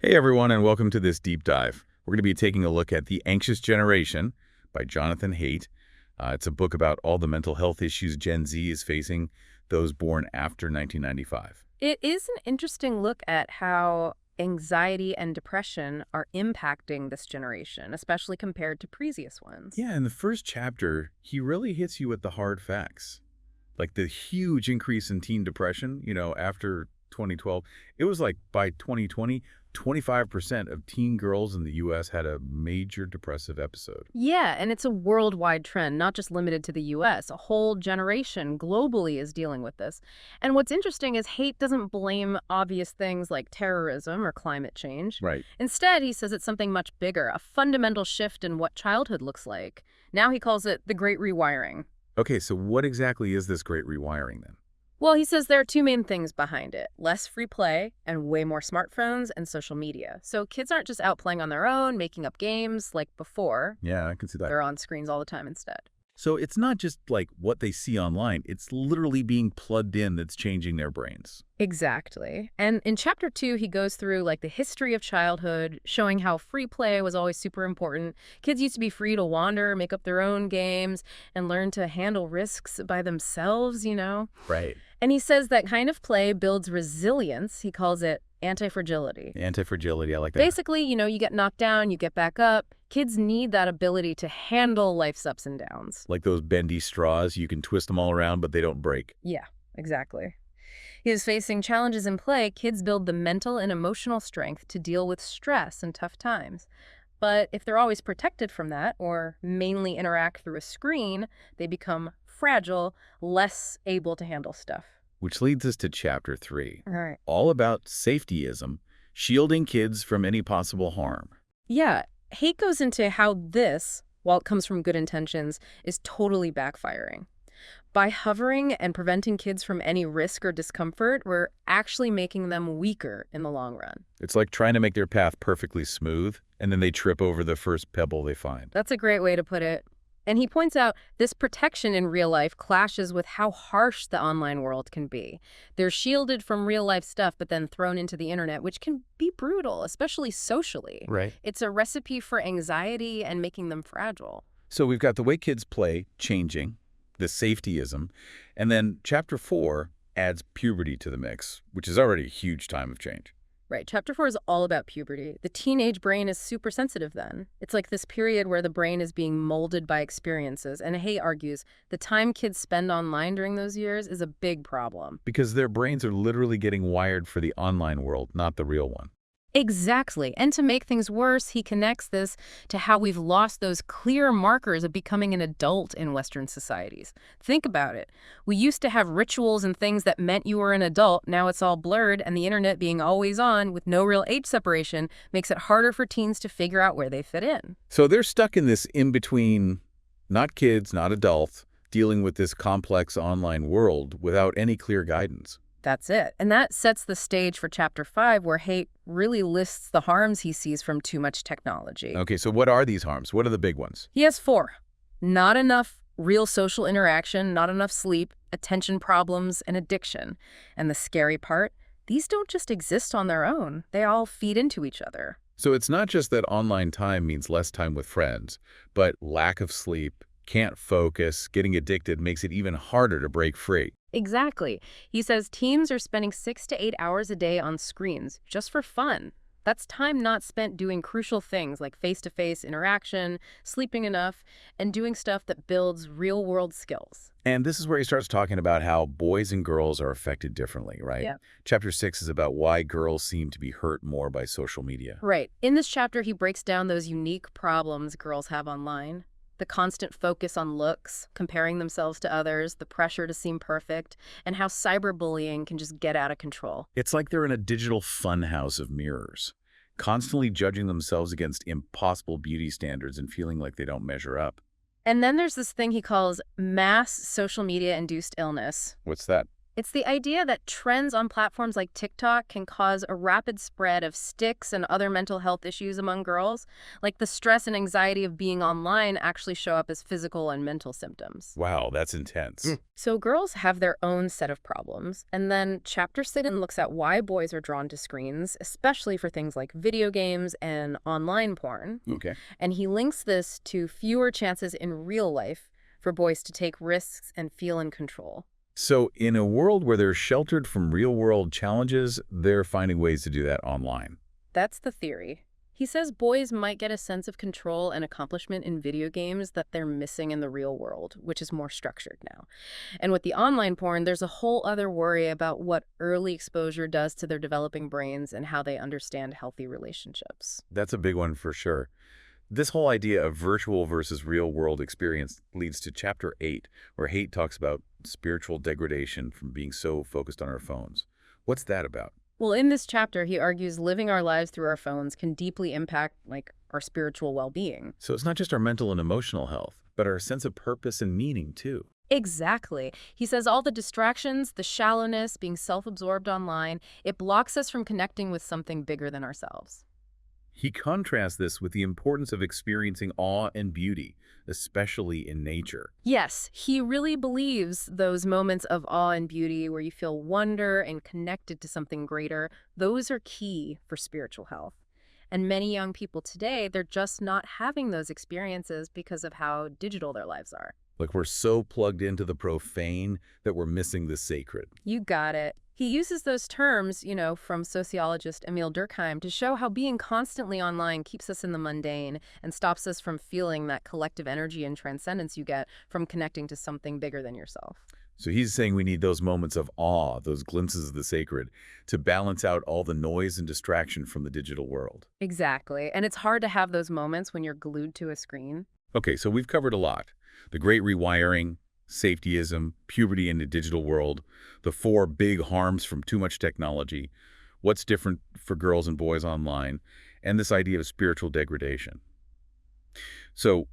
Hey everyone, and welcome to this deep dive. We're going to be taking a look at The Anxious Generation by Jonathan Haidt. It's a book about all the mental health issues Gen Z is facing, those born after 1995. It is an interesting look at how anxiety and depression are impacting this generation, especially compared to previous ones. Yeah, in the first chapter, he really hits you with the hard facts. Like the huge increase in teen depression, after 2012. It was like by 2020, 25% of teen girls in the U.S. had a major depressive episode. Yeah, and it's a worldwide trend, not just limited to the US. A whole generation globally is dealing with this. And what's interesting is Haidt doesn't blame obvious things like terrorism or climate change. Right. Instead, he says it's something much bigger, a fundamental shift in what childhood looks like. Now he calls it the Great Rewiring. Okay, so what exactly is this great rewiring then? Well, he says there are two main things behind it: less free play and way more smartphones and social media. So kids aren't just out playing on their own, making up games like before. Yeah, I can see that. They're on screens all the time instead. So it's not just like what they see online, it's literally being plugged in that's changing their brains. Exactly. And in chapter 2, he goes through like the history of childhood, showing how free play was always super important. Kids used to be free to wander, make up their own games, and learn to handle risks by themselves. Right. And he says that kind of play builds resilience. He calls it anti-fragility. Anti-fragility, I like that. Basically, you get knocked down, you get back up. Kids need that ability to handle life's ups and downs. Like those bendy straws, you can twist them all around, but they don't break. Yeah, exactly. He is facing challenges in play. Kids build the mental and emotional strength to deal with stress and tough times. But if they're always protected from that, or mainly interact through a screen, they become fragile, less able to handle stuff. Which leads us to chapter 3. All right. All about safetyism, shielding kids from any possible harm. Yeah, Haidt goes into how this, while it comes from good intentions, is totally backfiring. By hovering and preventing kids from any risk or discomfort, we're actually making them weaker in the long run. It's like trying to make their path perfectly smooth, and then they trip over the first pebble they find. That's a great way to put it. And he points out this protection in real life clashes with how harsh the online world can be. They're shielded from real life stuff, but then thrown into the internet, which can be brutal, especially socially. Right. It's a recipe for anxiety and making them fragile. So we've got the way kids play changing, the safetyism, and then chapter 4 adds puberty to the mix, which is already a huge time of change. Right. Chapter 4 is all about puberty. The teenage brain is super sensitive then. It's like this period where the brain is being molded by experiences. And Hay argues the time kids spend online during those years is a big problem. Because their brains are literally getting wired for the online world, not the real one. Exactly. And to make things worse, he connects this to how we've lost those clear markers of becoming an adult in Western societies. Think about it. We used to have rituals and things that meant you were an adult. Now it's all blurred, and the internet being always on with no real age separation makes it harder for teens to figure out where they fit in. So they're stuck in this in-between, not kids, not adults, dealing with this complex online world without any clear guidance. That's it. And that sets the stage for chapter 5, where Haidt really lists the harms he sees from too much technology. Okay, so what are these harms? What are the big ones? He has 4. Not enough real social interaction, not enough sleep, attention problems, and addiction. And the scary part, these don't just exist on their own. They all feed into each other. So it's not just that online time means less time with friends, but lack of sleep, can't focus, getting addicted makes it even harder to break free. Exactly. He says teens are spending 6 to 8 hours a day on screens just for fun. That's time not spent doing crucial things like face-to-face interaction, sleeping enough, and doing stuff that builds real-world skills. And this is where he starts talking about how boys and girls are affected differently, right? Yeah. Chapter 6 is about why girls seem to be hurt more by social media. Right. In this chapter, he breaks down those unique problems girls have online. The constant focus on looks, comparing themselves to others, the pressure to seem perfect, and how cyberbullying can just get out of control. It's like they're in a digital funhouse of mirrors, constantly judging themselves against impossible beauty standards and feeling like they don't measure up. And then there's this thing he calls mass social media-induced illness. What's that? It's the idea that trends on platforms like TikTok can cause a rapid spread of sticks and other mental health issues among girls, like the stress and anxiety of being online actually show up as physical and mental symptoms. Wow, that's intense. So girls have their own set of problems, and then Chapter 7 looks at why boys are drawn to screens, especially for things like video games and online porn. Okay. And he links this to fewer chances in real life for boys to take risks and feel in control. So in a world where they're sheltered from real-world challenges, they're finding ways to do that online. That's the theory. He says boys might get a sense of control and accomplishment in video games that they're missing in the real world, which is more structured now. And with the online porn, there's a whole other worry about what early exposure does to their developing brains and how they understand healthy relationships. That's a big one for sure. This whole idea of virtual versus real-world experience leads to Chapter 8, where Haidt talks about spiritual degradation from being so focused on our phones. What's that about? Well, in this chapter, he argues living our lives through our phones can deeply impact, our spiritual well-being. So it's not just our mental and emotional health, but our sense of purpose and meaning, too. Exactly. He says all the distractions, the shallowness, being self-absorbed online, it blocks us from connecting with something bigger than ourselves. He contrasts this with the importance of experiencing awe and beauty, especially in nature. Yes, he really believes those moments of awe and beauty where you feel wonder and connected to something greater, those are key for spiritual health. And many young people today, they're just not having those experiences because of how digital their lives are. Like we're so plugged into the profane that we're missing the sacred. You got it. He uses those terms, from sociologist Emil Durkheim to show how being constantly online keeps us in the mundane and stops us from feeling that collective energy and transcendence you get from connecting to something bigger than yourself. So he's saying we need those moments of awe, those glimpses of the sacred, to balance out all the noise and distraction from the digital world. Exactly. And it's hard to have those moments when you're glued to a screen. Okay, so we've covered a lot. The Great Rewiring, safetyism, puberty in the digital world, the 4 big harms from too much technology, what's different for girls and boys online, and this idea of spiritual degradation. So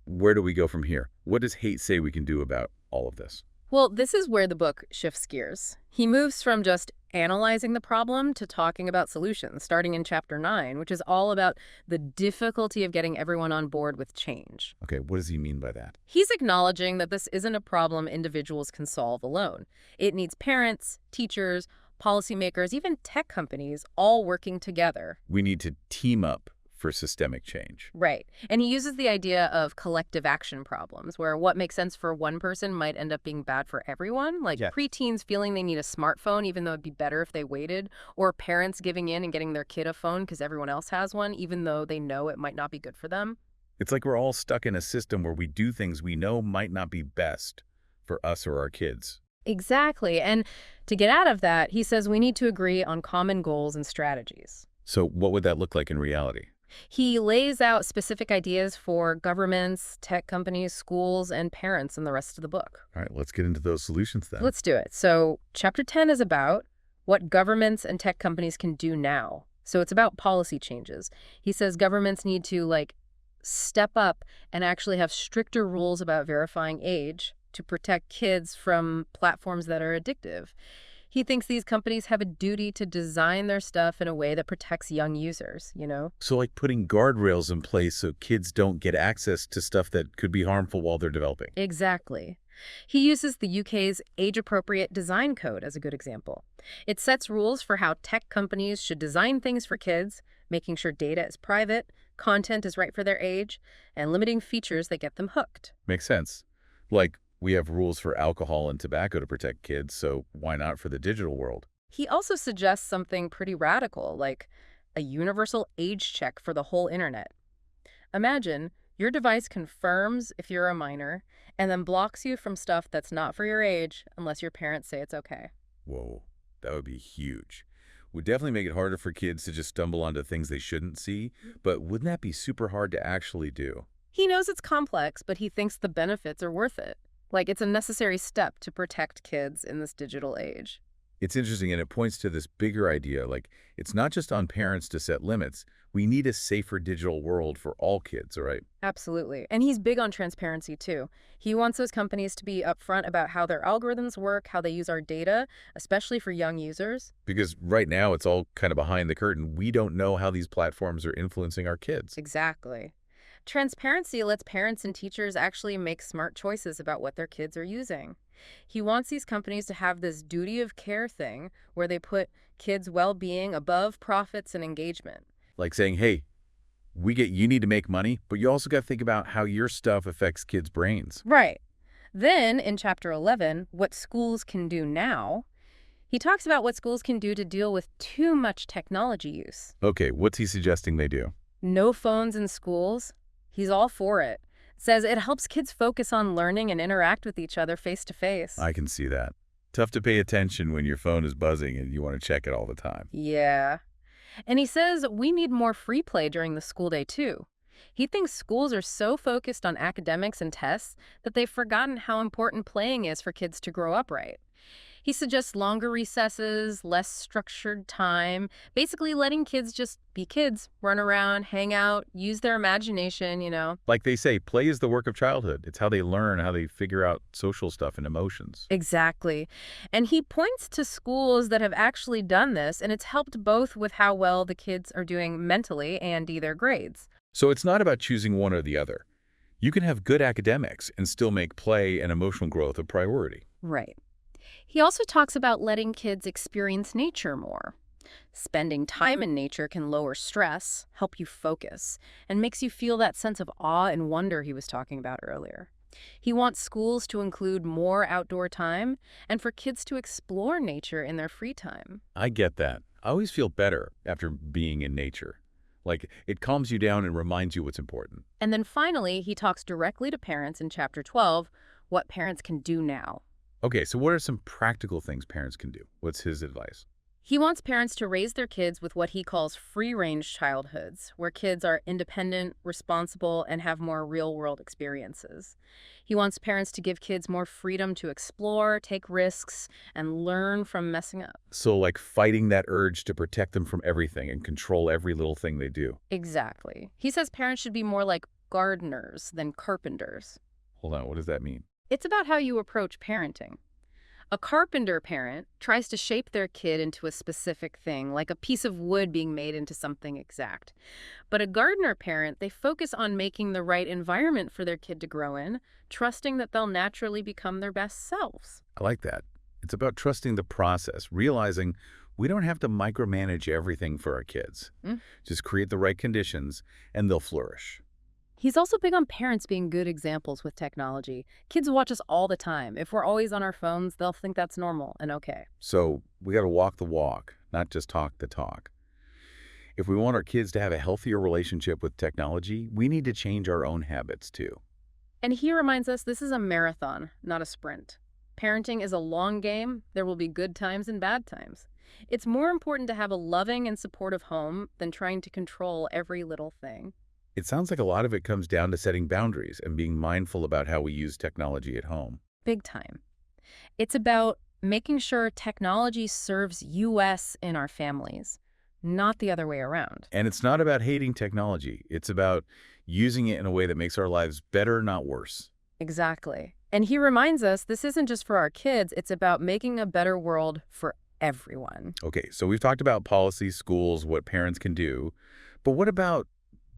where do we go from here? What does Haidt say we can do about all of this? Well, this is where the book shifts gears. He moves from just analyzing the problem to talking about solutions, starting in Chapter 9, which is all about the difficulty of getting everyone on board with change. Okay, what does he mean by that? He's acknowledging that this isn't a problem individuals can solve alone. It needs parents, teachers, policymakers, even tech companies all working together. We need to team up for systemic change. Right. And he uses the idea of collective action problems, where what makes sense for one person might end up being bad for everyone, like preteens feeling they need a smartphone even though it'd be better if they waited, or parents giving in and getting their kid a phone because everyone else has one, even though they know it might not be good for them. It's like we're all stuck in a system where we do things we know might not be best for us or our kids. Exactly. And to get out of that, he says we need to agree on common goals and strategies. So what would that look like in reality? He lays out specific ideas for governments, tech companies, schools, and parents in the rest of the book. All right, let's get into those solutions then. Let's do it. So Chapter 10 is about what governments and tech companies can do now. So it's about policy changes. He says governments need to, step up and actually have stricter rules about verifying age to protect kids from platforms that are addictive. He thinks these companies have a duty to design their stuff in a way that protects young users, So like putting guardrails in place so kids don't get access to stuff that could be harmful while they're developing. Exactly. He uses the UK's age-appropriate design code as a good example. It sets rules for how tech companies should design things for kids, making sure data is private, content is right for their age, and limiting features that get them hooked. Makes sense. Like, we have rules for alcohol and tobacco to protect kids, so why not for the digital world? He also suggests something pretty radical, like a universal age check for the whole internet. Imagine your device confirms if you're a minor and then blocks you from stuff that's not for your age unless your parents say it's okay. Whoa, that would be huge. Would definitely make it harder for kids to just stumble onto things they shouldn't see, but wouldn't that be super hard to actually do? He knows it's complex, but he thinks the benefits are worth it. It's a necessary step to protect kids in this digital age. It's interesting, and it points to this bigger idea, like, it's not just on parents to set limits. We need a safer digital world for all kids, all right? Absolutely. And he's big on transparency, too. He wants those companies to be upfront about how their algorithms work, how they use our data, especially for young users. Because right now it's all kind of behind the curtain. We don't know how these platforms are influencing our kids. Exactly. Transparency lets parents and teachers actually make smart choices about what their kids are using. He wants these companies to have this duty of care thing where they put kids' well-being above profits and engagement. Like saying, hey, you need to make money, but you also got to think about how your stuff affects kids' brains. Right. Then, in Chapter 11, What Schools Can Do Now, he talks about what schools can do to deal with too much technology use. Okay, what's he suggesting they do? No phones in schools. He's all for it. Says it helps kids focus on learning and interact with each other face to face. I can see that. Tough to pay attention when your phone is buzzing and you want to check it all the time. Yeah. And he says we need more free play during the school day, too. He thinks schools are so focused on academics and tests that they've forgotten how important playing is for kids to grow up right. He suggests longer recesses, less structured time, basically letting kids just be kids, run around, hang out, use their imagination. Like they say, play is the work of childhood. It's how they learn, how they figure out social stuff and emotions. Exactly. And he points to schools that have actually done this, and it's helped both with how well the kids are doing mentally and their grades. So it's not about choosing one or the other. You can have good academics and still make play and emotional growth a priority. Right. He also talks about letting kids experience nature more. Spending time in nature can lower stress, help you focus, and makes you feel that sense of awe and wonder he was talking about earlier. He wants schools to include more outdoor time and for kids to explore nature in their free time. I get that. I always feel better after being in nature. Like, it calms you down and reminds you what's important. And then finally, he talks directly to parents in Chapter 12, what parents can do now. Okay, so what are some practical things parents can do? What's his advice? He wants parents to raise their kids with what he calls free-range childhoods, where kids are independent, responsible, and have more real-world experiences. He wants parents to give kids more freedom to explore, take risks, and learn from messing up. So, like fighting that urge to protect them from everything and control every little thing they do. Exactly. He says parents should be more like gardeners than carpenters. Hold on, what does that mean? It's about how you approach parenting. A carpenter parent tries to shape their kid into a specific thing, like a piece of wood being made into something exact. But a gardener parent, they focus on making the right environment for their kid to grow in, trusting that they'll naturally become their best selves. I like that. It's about trusting the process, realizing we don't have to micromanage everything for our kids. Just create the right conditions, and they'll flourish. He's also big on parents being good examples with technology. Kids watch us all the time. If we're always on our phones, they'll think that's normal and okay. So we got to walk the walk, not just talk the talk. If we want our kids to have a healthier relationship with technology, we need to change our own habits too. And he reminds us this is a marathon, not a sprint. Parenting is a long game. There will be good times and bad times. It's more important to have a loving and supportive home than trying to control every little thing. It sounds like a lot of it comes down to setting boundaries and being mindful about how we use technology at home. Big time. It's about making sure technology serves us in our families, not the other way around. And it's not about hating technology. It's about using it in a way that makes our lives better, not worse. Exactly. And he reminds us this isn't just for our kids, it's about making a better world for everyone. Okay, so we've talked about policy, schools, what parents can do, but what about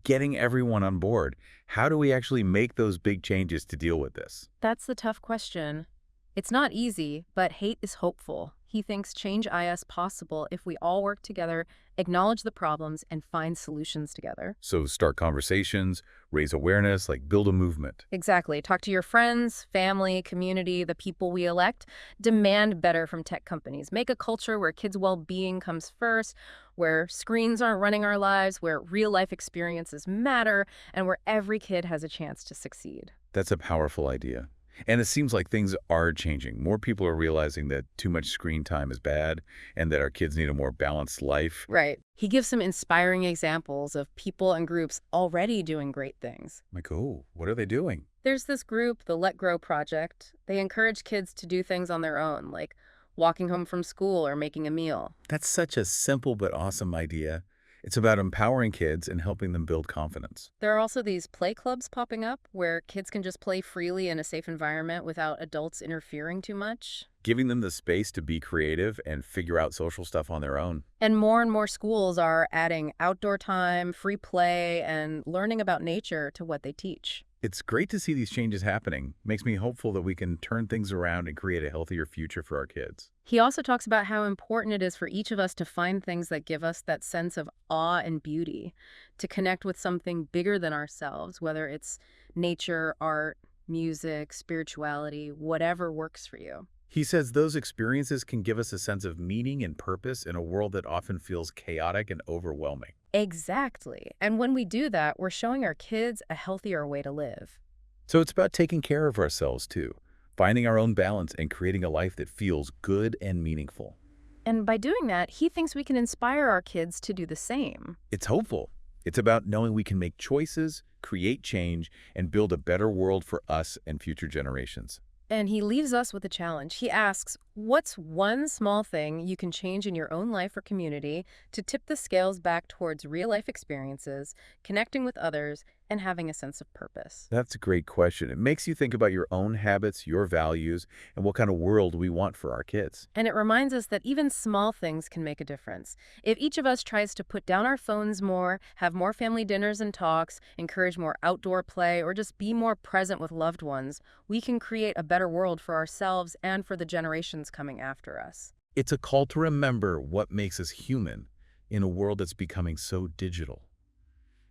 getting everyone on board? How do we actually make those big changes to deal with this? That's the tough question. It's not easy, but Haidt is hopeful. He thinks change is possible if we all work together, acknowledge the problems, and find solutions together. So start conversations, raise awareness, like build a movement. Exactly. Talk to your friends, family, community, the people we elect. Demand better from tech companies. Make a culture where kids' well-being comes first, where screens aren't running our lives, where real-life experiences matter, and where every kid has a chance to succeed. That's a powerful idea. And it seems like things are changing. More people are realizing that too much screen time is bad and that our kids need a more balanced life. Right. He gives some inspiring examples of people and groups already doing great things. I'm like, oh, what are they doing? There's this group, the Let Grow Project. They encourage kids to do things on their own, like walking home from school or making a meal. That's such a simple but awesome idea. It's about empowering kids and helping them build confidence. There are also these play clubs popping up where kids can just play freely in a safe environment without adults interfering too much. Giving them the space to be creative and figure out social stuff on their own. And more schools are adding outdoor time, free play, and learning about nature to what they teach. It's great to see these changes happening. Makes me hopeful that we can turn things around and create a healthier future for our kids. He also talks about how important it is for each of us to find things that give us that sense of awe and beauty, to connect with something bigger than ourselves, whether it's nature, art, music, spirituality, whatever works for you. He says those experiences can give us a sense of meaning and purpose in a world that often feels chaotic and overwhelming. Exactly. And when we do that, we're showing our kids a healthier way to live. So it's about taking care of ourselves too, finding our own balance and creating a life that feels good and meaningful. And by doing that, he thinks we can inspire our kids to do the same. It's hopeful. It's about knowing we can make choices, create change, and build a better world for us and future generations. And he leaves us with a challenge. He asks, what's one small thing you can change in your own life or community to tip the scales back towards real-life experiences, connecting with others, and having a sense of purpose? That's a great question. It makes you think about your own habits, your values, and what kind of world we want for our kids. And it reminds us that even small things can make a difference. If each of us tries to put down our phones more, have more family dinners and talks, encourage more outdoor play, or just be more present with loved ones, we can create a better world for ourselves and for the generations coming after us. It's a call to remember what makes us human in a world that's becoming so digital.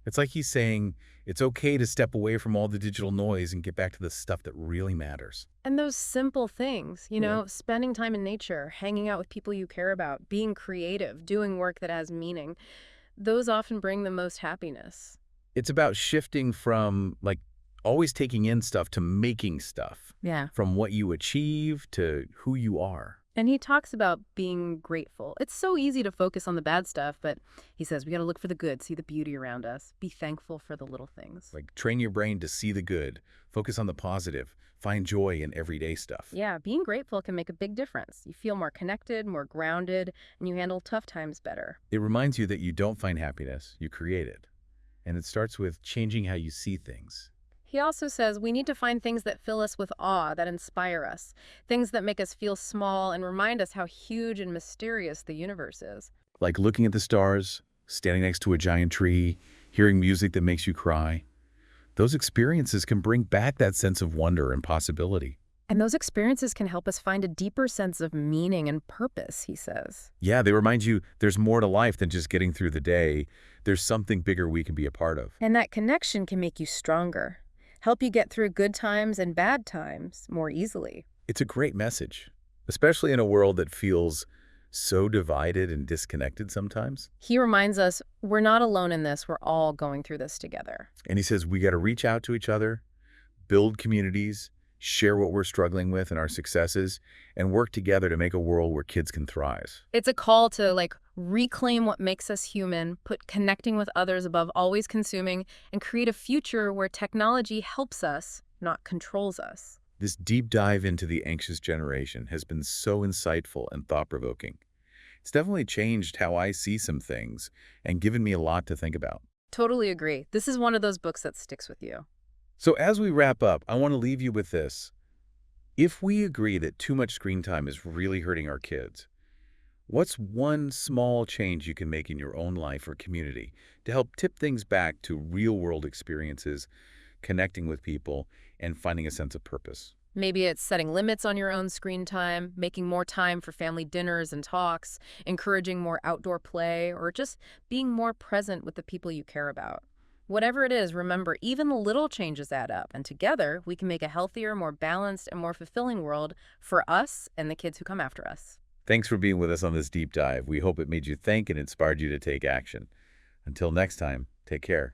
It's like he's saying it's okay to step away from all the digital noise and get back to the stuff that really matters. And those simple things, spending time in nature, hanging out with people you care about, being creative, doing work that has meaning, those often bring the most happiness. It's about shifting from always taking in stuff to making stuff, Yeah. from what you achieve to who you are. And he talks about being grateful. It's so easy to focus on the bad stuff, but he says we got to look for the good, see the beauty around us, be thankful for the little things. Train your brain to see the good, focus on the positive, find joy in everyday stuff. Yeah, being grateful can make a big difference. You feel more connected, more grounded, and you handle tough times better. It reminds you that you don't find happiness, you create it. And it starts with changing how you see things. He also says we need to find things that fill us with awe, that inspire us, things that make us feel small and remind us how huge and mysterious the universe is. Like looking at the stars, standing next to a giant tree, hearing music that makes you cry. Those experiences can bring back that sense of wonder and possibility. And those experiences can help us find a deeper sense of meaning and purpose, he says. Yeah, they remind you there's more to life than just getting through the day. There's something bigger we can be a part of. And that connection can make you stronger, help you get through good times and bad times more easily. It's a great message, especially in a world that feels so divided and disconnected sometimes. He reminds us we're not alone in this. We're all going through this together. And he says we got to reach out to each other, build communities, share what we're struggling with and our successes, and work together to make a world where kids can thrive. It's a call to reclaim what makes us human, put connecting with others above always consuming, and create a future where technology helps us, not controls us. This deep dive into the anxious generation has been so insightful and thought-provoking. It's definitely changed how I see some things and given me a lot to think about. Totally agree. This is one of those books that sticks with you. So as we wrap up, I want to leave you with this. If we agree that too much screen time is really hurting our kids, what's one small change you can make in your own life or community to help tip things back to real-world experiences, connecting with people, and finding a sense of purpose? Maybe it's setting limits on your own screen time, making more time for family dinners and talks, encouraging more outdoor play, or just being more present with the people you care about. Whatever it is, remember, even the little changes add up, and together we can make a healthier, more balanced, and more fulfilling world for us and the kids who come after us. Thanks for being with us on this deep dive. We hope it made you think and inspired you to take action. Until next time, take care.